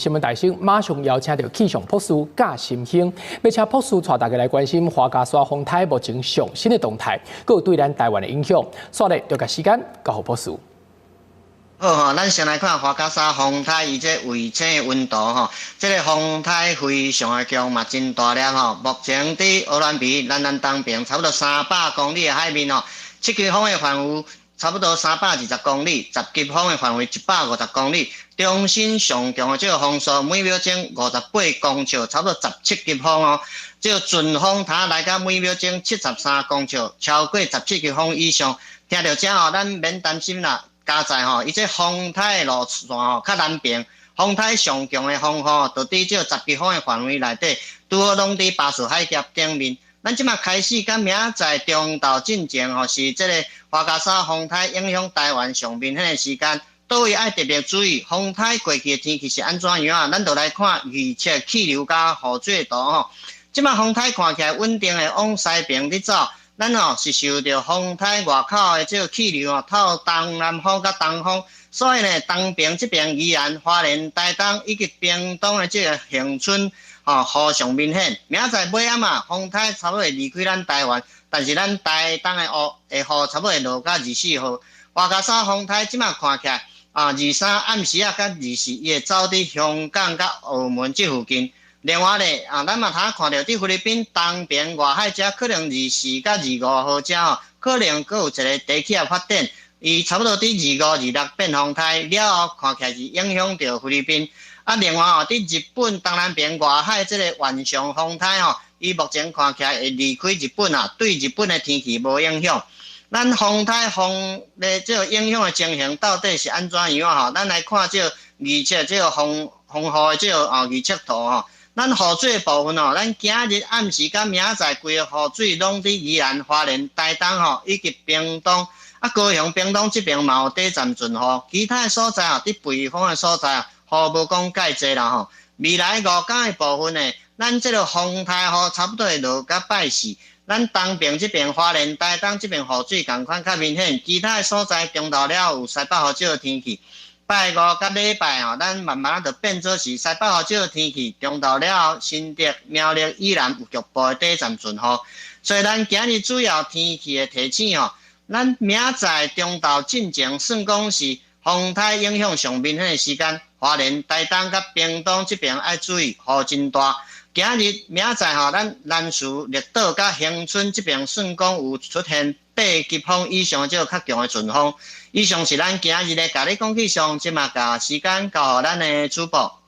新闻大声马上邀请到气象博士贾新兴，要请博士带大家来关心花家山风台目前上新的动态，佮有对咱台湾的影响。所以就甲时间交互博士。好咱先来看花家山风台伊这卫星的温度这个风台非常的强嘛，真大粒目前伫鹅銮鼻咱东边差不多300公里的海面七级风的范围差不多320公里，10级风的范围150公里。中心上强的这个风速每秒钟58公尺，差不多17级风这个阵风它来到每秒钟73公尺，超过17级风以上。听到这咱免担心啦。加在伊这风台路线较南边，风台上强的风就伫这10级风的范围内底，拄好拢伫巴士海峡顶面。咱即马开始到明仔载中昼进前是这个花家山风台影响台湾上面迄个时间，倒位爱特别注意风台过去的天气是安怎样咱就来看预测气流加雨水图即马风台看起来稳定的往西边伫走。咱是受到风台外口的这个气流透东南风甲东风，所以呢，东边这边宜兰、花莲、台东以及屏东的这个恒春雨上明显。明仔载尾暗风台差不多会离开咱台湾，但是咱台东的雨差不多会落到24号。花家山风台即马看起来23暗时甲24伊会走伫香港甲澳门这附近。另外咧，咱嘛通看到伫菲律宾东边外海遮，可能24甲25号遮可能阁有一个低气压发展，伊差不多伫25、26变风台了后，看起来是影响到菲律宾。另外伫日本东南边外海这个晚上风台伊目前看起来会离开日本对日本的天气无影响。咱风台风的这个影响的情形到底是安怎样咱来看这个预测这个风雨的这个预测图咱雨水的部分咱今日暗时甲明仔载规个雨水拢伫宜兰、花莲、台东以及屏东高雄、屏东这边嘛有短暂阵雨，其他的所在伫北方的所在雨无讲介济啦未来5天的部分呢，咱这个风台差不多会落到拜四。咱东边这边花莲、台东这边雨水同款较明显，其他的所在中昼了有西北风少的天气。拜五甲礼拜咱慢慢就变做是西北风少的天气，中昼了后，新竹、苗栗依然有局部的短暂阵雨。所以咱今日主要天气的提醒咱明仔载中昼进前算讲是风台影响上明显的时间，花莲、台东甲屏东这边要注意雨真大。今日明仔载咱兰屿、绿岛甲恒春这边算讲有出现8级风以上这个较强的阵风。以上是咱今日的甲你讲气象，即马甲时间交予咱的主播。